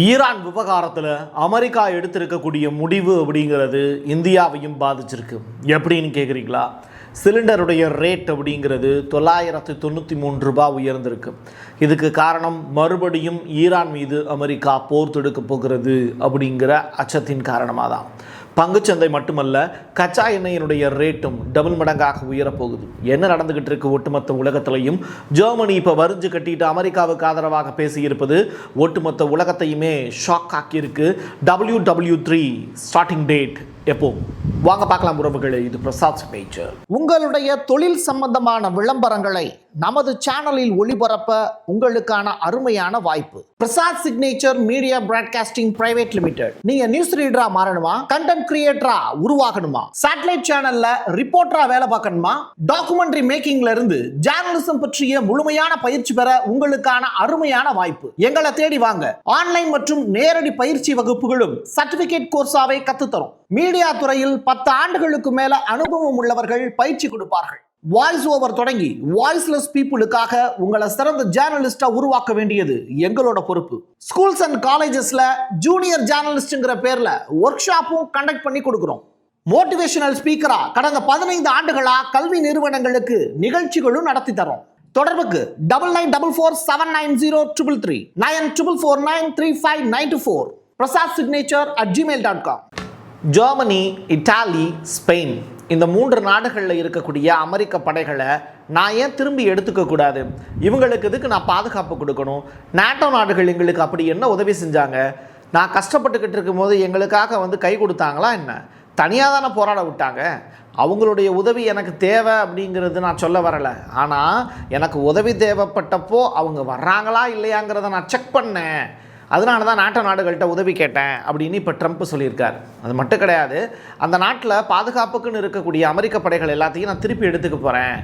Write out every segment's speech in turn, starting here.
Iran விவகாரத்தில் America எடுத்திருக்கக்கூடிய முடிவு அப்படிங்கிறது இந்தியாவையும் பாதிச்சிருக்கு. எப்படின்னு கேட்குறீங்களா? சிலிண்டருடைய ரேட் அப்படிங்கிறது 993 ரூபாய் உயர்ந்திருக்கு. இதுக்கு காரணம் மறுபடியும் ஈரான் மீது அமெரிக்கா போர் தொடுக்க போகிறது அப்படிங்கிற அச்சத்தின் காரணமாக தான். பங்குச்சந்தை மட்டுமல்ல, கச்சா எண்ணெயினுடைய ரேட்டும் டபுள் மடங்காக உயரப்போகுது. என்ன நடந்துகிட்டு இருக்கு ஒட்டுமொத்த உலகத்திலையும்? ஜெர்மனி இப்போ வரிஞ்சு கட்டிட்டு அமெரிக்காவுக்கு ஆதரவாக பேசியிருப்பது ஒட்டுமொத்த உலகத்தையுமே ஷாக் ஆக்கியிருக்கு. WW3 ஸ்டார்டிங் டேட் எப்போ? வாங்க பார்க்கலாம் உறவுகளே. இது பிரசாத் சிக்னேச்சர். உங்களுடைய தொழில் சம்பந்தமான விளம்பரங்களை நமது சேனலில் ஒளிபரப்ப உங்களுக்கான அருமையான வாய்ப்பு. Prasad signature media broadcasting private limited. நீங்க நியூஸ் ரீடரா மாறணுமா? கண்டென்ட் கிரியேட்டரா உருவாகணுமா? சேட்டலைட் சேனல்ல ரிப்போர்ட்டரா வேலை பார்க்கணுமா? டாக்குமெண்ட்ரி மேக்கிங்ல இருந்து ஜேர்னலிசம் பற்றிய முழுமையான பயிற்சி பெற உங்களுக்கான அருமையான வாய்ப்பு. எங்களை தேடி வாங்க. ஆன்லைன் மற்றும் நேரடி பயிற்சி வகுப்புகளும் சர்டிபிகேட் கோர்ஸாவே கத்துத்தரும். மீடியா துறையில் 10 ஆண்டுகளுக்கு மேல அனுபவம் உள்ளவர்கள் பயிற்சி கொடுப்பார்கள். வாய்ஸ் ஓவர் தொடங்கி வாய்ஸ்லெஸ் பீப்புளுக்காக உங்களை சிறந்த ஜேர்னலிஸ்டா உருவாக்க வேண்டியது எங்களோட பொறுப்பு. ஸ்கூல்ஸ் அண்ட் காலேஜஸ்ல ஜூனியர் ஜேர்னலிஸ்ட்ங்கிற பேர்ல ஒர்க் ஷாப்பும் கண்டக்ட் பண்ணி கொடுக்கிறோம். மோட்டிவேஷனல் ஸ்பீக்கரா கடந்த 15 ஆண்டுகளா கல்வி நிறுவனங்களுக்கு நிகழ்ச்சிகளும் நடத்தி தரோம். தொடர்புக்கு 9944790333 94493594 prasadsignature@gmail.com. ஜெர்மனி, இட்டாலி, ஸ்பெயின் இந்த 3 நாடுகளில் இருக்கக்கூடிய அமெரிக்க படைகளை நான் ஏன் திரும்பி எடுத்துக்கக்கூடாது? இவங்களுக்கு இதுக்கு நான் பாதுகாப்பு கொடுக்கணும். நாட்டோ நாடுகள் எங்களுக்கு அப்படி என்ன உதவி செஞ்சாங்க? நான் கஷ்டப்பட்டுக்கிட்டு இருக்கும்போது எங்களுக்காக கை கொடுத்தாங்களா என்ன? தனியாக தானே போராட விட்டாங்க. அவங்களுடைய உதவி எனக்கு தேவை அப்படிங்கிறது நான் சொல்ல வரலை. ஆனால் எனக்கு உதவி தேவைப்பட்டப்போ அவங்க வர்றாங்களா இல்லையாங்கிறத நான் செக் பண்ணேன். அதனால தான் நாட்டோ நாடுகள்கிட்ட உதவி கேட்டேன் அப்படின்னு இப்போ ட்ரம்ப் சொல்லியிருக்கார். அது மட்டும் கிடையாது, அந்த நாட்டில் பாதுகாப்புக்குன்னு இருக்கக்கூடிய அமெரிக்க படைகள் எல்லாத்தையும் நான் திருப்பி எடுத்துக்க போகிறேன்.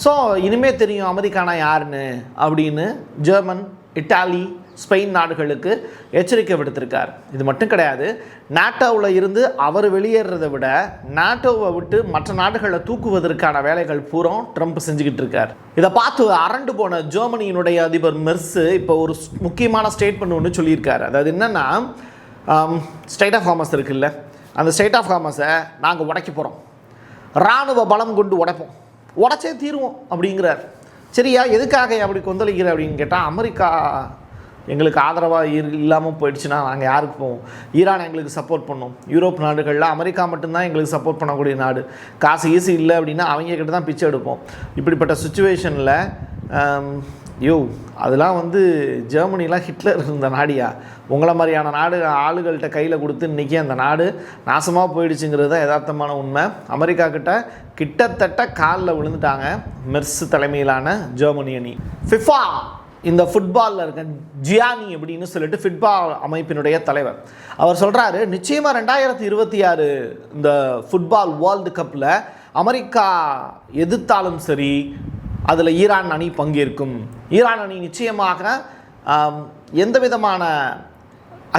ஸோ இனிமேல் தெரியும் அமெரிக்கானா யாருன்னு அப்படின்னு ஜெர்மன், இட்டாலி, ஸ்பெயின் நாடுகளுக்கு எச்சரிக்கை விடுத்திருக்கார். இது மட்டும் கிடையாது, நாட்டோவில் இருந்து அவர் வெளியேறதை விட நாட்டோவை விட்டு மற்ற நாடுகளை தூக்குவதற்கான வேலைகள் பூரா ட்ரம்ப் செஞ்சுக்கிட்டு இருக்கார். இதை பார்த்து அரண்டு போன ஜெர்மனியினுடைய அதிபர் மெர்ஸு இப்போ ஒரு முக்கியமான ஸ்டேட்மெண்ட் ஒன்று சொல்லியிருக்காரு. அதாவது என்னென்னா, ஸ்டேட் ஆஃப் ஹார்மஸ் இருக்குல்ல, அந்த ஸ்டேட் ஆஃப் ஹார்மஸை நாங்கள் உடைக்க போகிறோம், இராணுவ பலம் கொண்டு உடைப்போம், உடைச்சே தீருவோம் அப்படிங்கிறார். சரியா, எதுக்காக அப்படி கொந்தளிக்கிற அப்படின்னு கேட்டால், அமெரிக்கா எங்களுக்கு ஆதரவாக இல்லாமல் போயிடுச்சுன்னா நாங்கள் யாருக்கு போவோம்? ஈரான் எங்களுக்கு சப்போர்ட் பண்ணோம். யூரோப் நாடுகளில் அமெரிக்கா மட்டும்தான் எங்களுக்கு சப்போர்ட் பண்ணக்கூடிய நாடு. காசு ஈஸி இல்லை அப்படின்னா அவங்க கிட்ட தான் பிச்சை எடுப்போம். இப்படிப்பட்ட சுச்சுவேஷனில் அதெல்லாம் ஜெர்மனிலாம் ஹிட்லர் இருந்த நாடியா? உங்களை மாதிரியான நாடு ஆளுகள்கிட்ட கையில் கொடுத்து இன்றைக்கி அந்த நாடு நாசமாக போயிடுச்சுங்கிறது தான் யதார்த்தமான உண்மை. அமெரிக்கா கிட்டத்தட்ட காலில் விழுந்துட்டாங்க மெர்ஸ் தலைமையிலான ஜெர்மனி அணி. ஃபிஃபா இந்த ஃபுட்பாலில் இருக்க ஜியானி அப்படின்னு சொல்லிட்டு ஃபுட்பால் அமைப்பினுடைய தலைவர் அவர் சொல்கிறாரு, நிச்சயமாக 2026 இந்த ஃபுட்பால் வேர்ல்டு கப்பில் அமெரிக்கா எதிர்த்தாலும் சரி அதில் ஈரான் அணி பங்கேற்கும். ஈரான் அணி நிச்சயமாக எந்த விதமான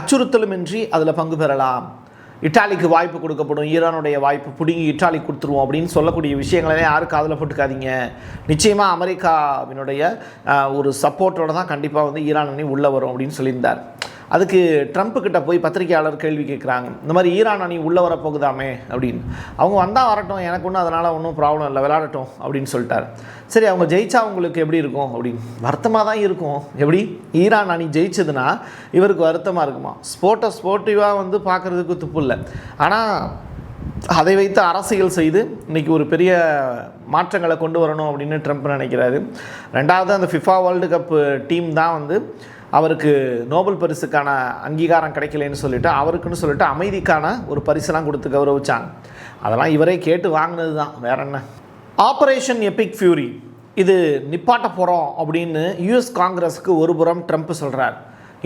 அச்சுறுத்தலுமின்றி அதில் பங்கு பெறலாம். இட்டாலிக்கு வாய்ப்பு கொடுக்கப்படும், ஈரானுடைய வாய்ப்பு பிடிங்கி இட்டாலி கொடுத்துருவோம் அப்படின்னு சொல்லக்கூடிய விஷயங்களே யாரும் காதில் போட்டுக்காதீங்க. நிச்சயமாக அமெரிக்காவினுடைய ஒரு சப்போர்ட்டோடு தான் கண்டிப்பாக ஈரான் அணி உள்ளே வரும் அப்படின்னு சொல்லியிருந்தார். அதுக்கு ட்ரம்ப்புக்கிட்ட போய் பத்திரிகையாளர் கேள்வி கேட்குறாங்க, இந்த மாதிரி ஈரான் அணி உள்ளே வரப்போகுதாமே அப்படின்னு. அவங்க வந்தால் வரட்டும், எனக்கு ஒன்றும் அதனால் ஒன்றும் ப்ராப்ளம் இல்லை, விளையாடட்டும் அப்படின்னு சொல்லிட்டார். சரி, அவங்க ஜெயிச்சா உங்களுக்கு எப்படி இருக்கும் அப்படின்னு. வருத்தமாக தான் இருக்கும். எப்படி? ஈரான் அணி ஜெயிச்சதுன்னா இவருக்கு வருத்தமாக இருக்குமா? ஸ்போர்ட்டிவாக பார்க்குறதுக்கு துப்பு இல்லை. ஆனால் அதை வைத்து அரசியல் செய்து இன்றைக்கி ஒரு பெரிய மாற்றங்களை கொண்டு வரணும் அப்படின்னு ட்ரம்ப் நினைக்கிறாரு. ரெண்டாவது, அந்த ஃபிஃபா வேர்ல்டு கப் டீம் தான் அவருக்கு நோபல் பரிசுக்கான அங்கீகாரம் கிடைக்கலன்னு சொல்லிட்டு அவருக்குன்னு சொல்லிட்டு அமைதிக்கான ஒரு பரிசெல்லாம் கொடுத்து கௌரவிச்சாங்க. அதெல்லாம் இவரே கேட்டு வாங்கினது தான், வேற என்ன. ஆப்ரேஷன் எபிக் ஃபியூரி இது நிப்பாட்ட போகிறோம் அப்படின்னு யூஎஸ் காங்கிரஸுக்கு ஒரு புறம் ட்ரம்ப் சொல்கிறார்.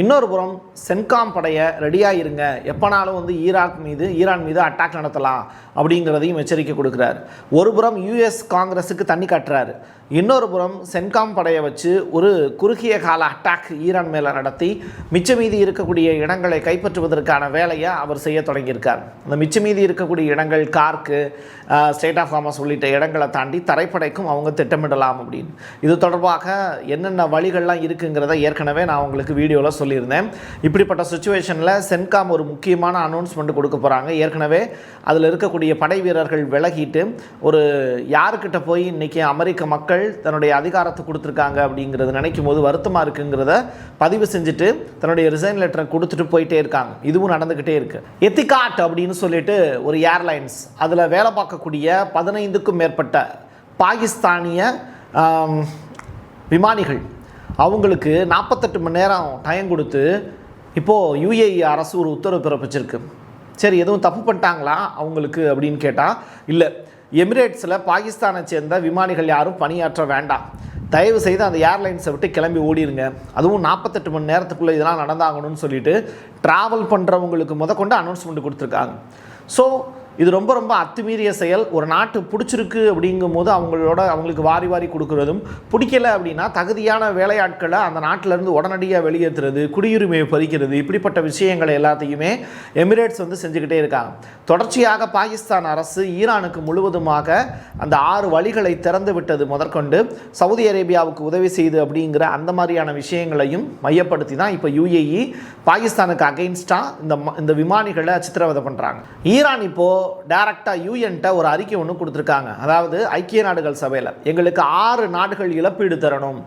இன்னொரு புறம் சென்காம் படையை ரெடியாக இருங்க, எப்போனாலும் ஈரான் மீது அட்டாக் நடத்தலாம் அப்படிங்கிறதையும் எச்சரிக்கை கொடுக்குறாரு. ஒரு புறம் யூஎஸ் காங்கிரஸுக்கு தண்ணி காட்டுறாரு, இன்னொரு புறம் சென்காம் படையை வச்சு ஒரு குறுகிய கால அட்டாக் ஈரான் மேலே நடத்தி மிச்ச மீதி இருக்கக்கூடிய இடங்களை கைப்பற்றுவதற்கான வேலையை அவர் செய்ய தொடங்கியிருக்கார். அந்த மிச்ச மீதி இருக்கக்கூடிய இடங்கள் கார்க்கு, ஸ்டேட் ஆஃப் ஹார்மஸ் உள்ளிட்ட இடங்களை தாண்டி தரைப்படைக்கும் அவங்க திட்டமிடலாம் அப்படின்னு. இது தொடர்பாக என்னென்ன வழிகள்லாம் இருக்குங்கிறத ஏற்கனவே நான் உங்களுக்கு வீடியோவில் சொல்லியிருந்தேன். இப்படிப்பட்ட சுச்சுவேஷனில் சென்காம் ஒரு முக்கியமான அனௌன்ஸ்மெண்ட் கொடுக்க போகிறாங்க. ஏற்கனவே அதில் இருக்கக்கூடிய படை வீரர்கள் விலகிட்டு ஒரு யாருக்கிட்ட போய் இன்றைக்கி அமெரிக்க மக்கள் தன்னுடைய அதிகாரத்தை கொடுத்துருக்காங்க அப்படிங்கிறது நினைக்கும் போது வருத்தமாக இருக்குங்கிறத பதிவு செஞ்சுட்டு தன்னுடைய ரிசைன் லெட்டரை கொடுத்துட்டு போயிட்டே இருக்காங்க. இதுவும் நடந்துக்கிட்டே இருக்குது. எத்திகாட் அப்படின்னு சொல்லிட்டு ஒரு ஏர்லைன்ஸ், அதில் வேலை பார்க்கக்கூடிய 15க்கும் மேற்பட்ட பாகிஸ்தானிய விமானிகள், அவங்களுக்கு 48 மணி நேரம் டைம் கொடுத்து இப்போது யுஏஇ அரசு ஒரு உத்தரவு பிறப்பிச்சிருக்கு. சரி, எதுவும் தப்பு பண்ணிட்டாங்களா அவங்களுக்கு அப்படின்னு கேட்டால் இல்லை, எமிரேட்ஸில் பாகிஸ்தானை சேர்ந்த விமானிகள் யாரும் பணியாற்ற வேண்டாம், தயவு செய்து அந்த ஏர்லைன்ஸை விட்டு கிளம்பி ஓடிடுங்க, அதுவும் 48 மணி நேரத்துக்குள்ளே இதெல்லாம் நடந்தாகணும்னு சொல்லிட்டு ட்ராவல் பண்ணுறவங்களுக்கு முதற்கொண்டு அனௌன்ஸ்மெண்ட் கொடுத்துருக்காங்க. ஸோ இது ரொம்ப ரொம்ப அத்துமீறிய செயல். ஒரு நாட்டு பிடிச்சிருக்கு அப்படிங்கும்போது அவங்களுக்கு வாரி வாரி கொடுக்குறதும், பிடிக்கலை அப்படின்னா தகுதியான வேலையாட்களை அந்த நாட்டிலேருந்து உடனடியாக வெளியேற்றுறது, குடியுரிமையை பறிக்கிறது, இப்படிப்பட்ட விஷயங்களை எல்லாத்தையுமே எமிரேட்ஸ் செஞ்சுக்கிட்டே இருக்காங்க. தொடர்ச்சியாக பாகிஸ்தான் அரசு ஈரானுக்கு முழுவதுமாக அந்த 6 வழிகளை திறந்து விட்டது முதற்கொண்டு சவுதி அரேபியாவுக்கு உதவி செய்து அப்படிங்கிற அந்த மாதிரியான விஷயங்களையும் மையப்படுத்தி தான் இப்போ யுஏஇ பாகிஸ்தானுக்கு அகெயின்ஸ்டாக இந்த விமானிகளை சித்திரவதை பண்ணுறாங்க. ஈரான் இப்போது டைரக்டாக யூஎன்ட்ட ஒரு அறிக்கை ஒன்று கொடுத்துருக்காங்க. அதாவது ஐக்கிய நாடுகள் சபையில் எங்களுக்கு 6 நாடுகள் இழப்பீடு தரணும்.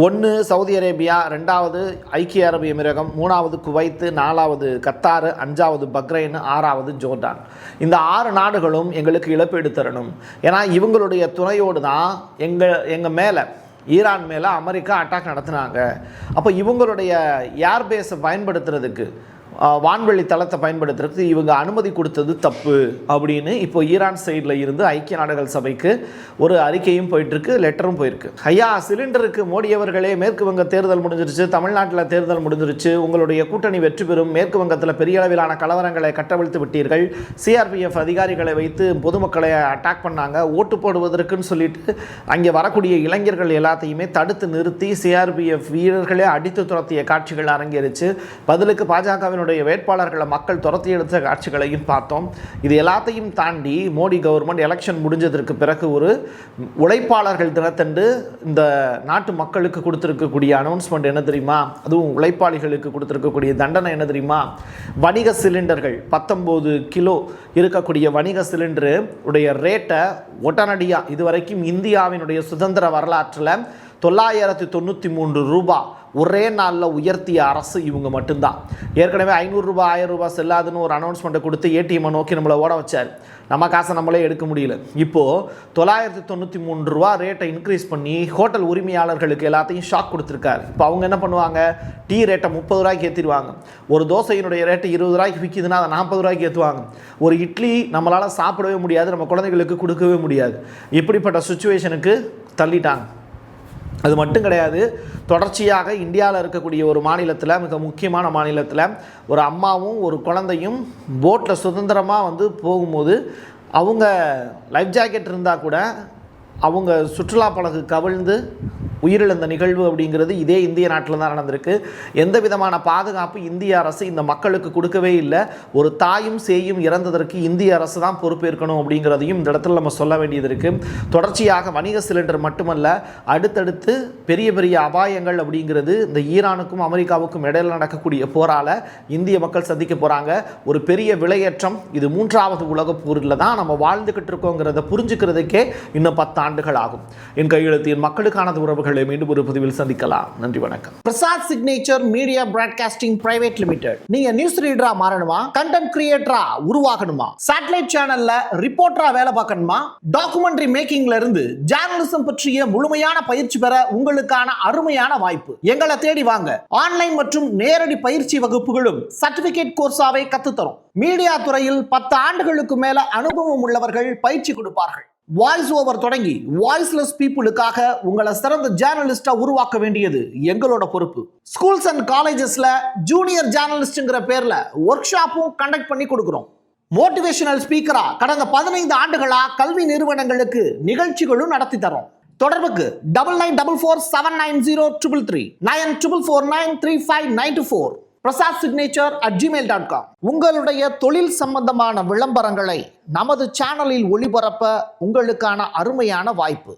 1 சவுதி அரேபியா, 2வது ஐக்கிய அரபு எமிரகம், 3வது குவைத்து, 4வது கத்தார், 5வது பக்ரைன், 6வது ஜோர்டான். இந்த 6 நாடுகளும் எங்களுக்கு இழப்பீடு தரணும். ஏன்னா இவங்களுடைய துணையோடு தான் எங்கள் மேலே, ஈரான் மேலே அமெரிக்கா அட்டாக் நடத்தினாங்க. அப்போ இவங்களுடைய ஏர்பேஸை பயன்படுத்துறதுக்கு, வான்வெளி தளத்தை பயன்படுத்துறதுக்கு இவங்க அனுமதி கொடுத்தது தப்பு அப்படின்னு இப்போ ஈரான் சைடில் இருந்து ஐக்கிய நாடுகள் சபைக்கு ஒரு அறிக்கையும் போயிட்டுருக்கு, லெட்டரும் போயிருக்கு. ஐயா, சிலிண்டருக்கு மோடி அவர்களே, மேற்கு வங்க தேர்தல் முடிஞ்சிருச்சு, தமிழ்நாட்டில் தேர்தல் முடிஞ்சிருச்சு, உங்களுடைய கூட்டணி வெற்றி பெறும், மேற்கு வங்கத்தில் பெரிய அளவிலான கலவரங்களை கட்டவிழ்த்து விட்டீர்கள், சிஆர்பிஎஃப் அதிகாரிகளை வைத்து பொதுமக்களை அட்டாக் பண்ணாங்க, ஓட்டு போடுவதற்குன்னு சொல்லிட்டு அங்கே வரக்கூடிய இளைஞர்கள் எல்லாத்தையுமே தடுத்து நிறுத்தி சிஆர்பிஎஃப் வீரர்களே அடித்து துரத்திய காட்சிகள் அரங்கேறிச்சு. பதிலுக்கு பாஜகவினுடைய வேட்பாளர்களை மக்கள் துரத்தி எடுத்த காட்சிகளையும் பார்த்தோம். இது எல்லாத்தையும் தாண்டி மோடி கவர்மெண்ட் எலெக்ஷன் முடிஞ்சதற்கு பிறகு ஒரு உழைப்பாளர்கள் தினத்தன்று இந்த நாட்டு மக்களுக்கு கொடுத்திருக்கக்கூடிய அனௌன்ஸ்மெண்ட் என்ன தெரியுமா? அதுவும் உழைப்பாளிகளுக்கு கொடுத்திருக்கக்கூடிய தண்டனை என்ன தெரியுமா? வணிக சிலிண்டர்கள் 19 கிலோ இருக்கக்கூடிய வணிக சிலிண்டரு உடைய ரேட்டை உடனடியாக இதுவரைக்கும் இந்தியாவினுடைய சுதந்திர வரலாற்றில் 993 ரூபாய் ஒரே நாளில் உயர்த்திய அரசு இவங்க மட்டும்தான். ஏற்கனவே 500 ரூபாய் 1000 ரூபாய் செல்லாதுன்னு ஒரு அனௌன்ஸ்மெண்ட்டை கொடுத்து ஏடிஎம்மை நோக்கி நம்மளை ஓட வச்சார். நம்ம காசை நம்மளே எடுக்க முடியல. இப்போது 993 ரூபா ரேட்டை இன்க்ரீஸ் பண்ணி ஹோட்டல் உரிமையாளர்களுக்கு எல்லாத்தையும் ஷாக் கொடுத்துருக்காரு. இப்போ அவங்க என்ன பண்ணுவாங்க? டீ ரேட்டை 30 ரூபாய்க்கு ஏற்றிடுவாங்க. ஒரு தோசையினுடைய ரேட்டு 20 ரூபாய்க்கு விற்கிதுன்னா அதை 40 ரூபாய்க்கு ஏற்றுவாங்க. ஒரு இட்லி நம்மளால் சாப்பிடவே முடியாது, நம்ம குழந்தைகளுக்கு கொடுக்கவே முடியாது. இப்படிப்பட்ட சுச்சுவேஷனுக்கு தள்ளிட்டாங்க. அது மட்டும் கிடையாது, தொடர்ச்சியாக இந்தியாவில் இருக்கக்கூடிய ஒரு மாநிலத்தில், மிக முக்கியமான மாநிலத்தில், ஒரு அம்மாவும் ஒரு குழந்தையும் போட்டில் சுதந்திரமாக போகும்போது அவங்க லைஃப் ஜாக்கெட் இருந்தால் கூட அவங்க சுற்றுலா படகு கவிழ்ந்து உயிரிழந்த நிகழ்வு அப்படிங்கிறது இதே இந்திய நாட்டில் தான் நடந்திருக்கு. எந்த விதமான பாதுகாப்பு இந்திய அரசு இந்த மக்களுக்கு கொடுக்கவே இல்லை. ஒரு தாயும் சேயும் இறந்ததற்கு இந்திய அரசு தான் பொறுப்பேற்கணும் அப்படிங்கிறதையும் இந்த இடத்துல நம்ம சொல்ல வேண்டியது இருக்குது. தொடர்ச்சியாக வணிக சிலிண்டர் மட்டுமல்ல, அடுத்தடுத்து பெரிய பெரிய அபாயங்கள் அப்படிங்கிறது இந்த ஈரானுக்கும் அமெரிக்காவுக்கும் இடையில் நடக்கக்கூடிய போரால் இந்திய மக்கள் சந்திக்க போகிறாங்க. ஒரு பெரிய விலையேற்றம். இது 3வது உலக போரில் தான் நம்ம வாழ்ந்துக்கிட்டு இருக்கோங்கிறத புரிஞ்சுக்கிறதுக்கே இன்னும் 10 ஆண்டுகள் ஆகும். என் கையெழுத்தின் மக்களுக்கானது உறவுகள் மீண்டும் ஒரு பதிவில் சந்திக்கலாம். நன்றி, வணக்கம். Prasad signature media broadcasting private limited. நீங்க நியூஸ் ரீடரா மாறணுமா? கண்டென்ட் கிரியேட்டரா உருவாகணுமா? சேட்டலைட் சேனல்ல ரிப்போர்ட்டரா வேலை பார்க்கணுமா? டாக்குமெண்ட்ரி மேக்கிங்ல இருந்து ஜர்னலிசம் பற்றிய முழுமையான பயிற்சி பெற உங்களுக்கான அருமையான வாய்ப்பு. எங்களை தேடி வாங்க. ஆன்லைன் மற்றும் நேரடி பயிற்சி வகுப்புகளும் சர்டிபிகேட் கோர்ஸாவே கத்துத்தரும். மீடியா துறையில் 10 ஆண்டுகளுக்கு மேல அனுபவம் உள்ளவர்கள் பயிற்சி கொடுப்பார்கள். வாய்ஸ் ஓவர் தொடங்கி வாய்ஸ்லெஸ் பீப்புளுக்காக உங்களை சிறந்த ஜேர்னலிஸ்டா உருவாக்க வேண்டியது எங்களோட பொறுப்பு. ஸ்கூல்ஸ் அண்ட் காலேஜஸ்ல ஜூனியர் ஜேர்னலிஸ்ட்ங்கிற பேர்ல ஒர்க் ஷாப்பும் கண்டக்ட் பண்ணி கொடுக்கிறோம். மோட்டிவேஷனல் ஸ்பீக்கரா கடந்த 15 ஆண்டுகளா கல்வி நிறுவனங்களுக்கு நிகழ்ச்சிகளும் நடத்தி தரோம். தொடர்புக்கு 9944790333 94493594 prasad@gmail.com. உங்களுடைய தொழில் சம்பந்தமான விளம்பரங்களை நமது சேனலில் ஒளிபரப்ப உங்களுக்கான அருமையான வாய்ப்பு.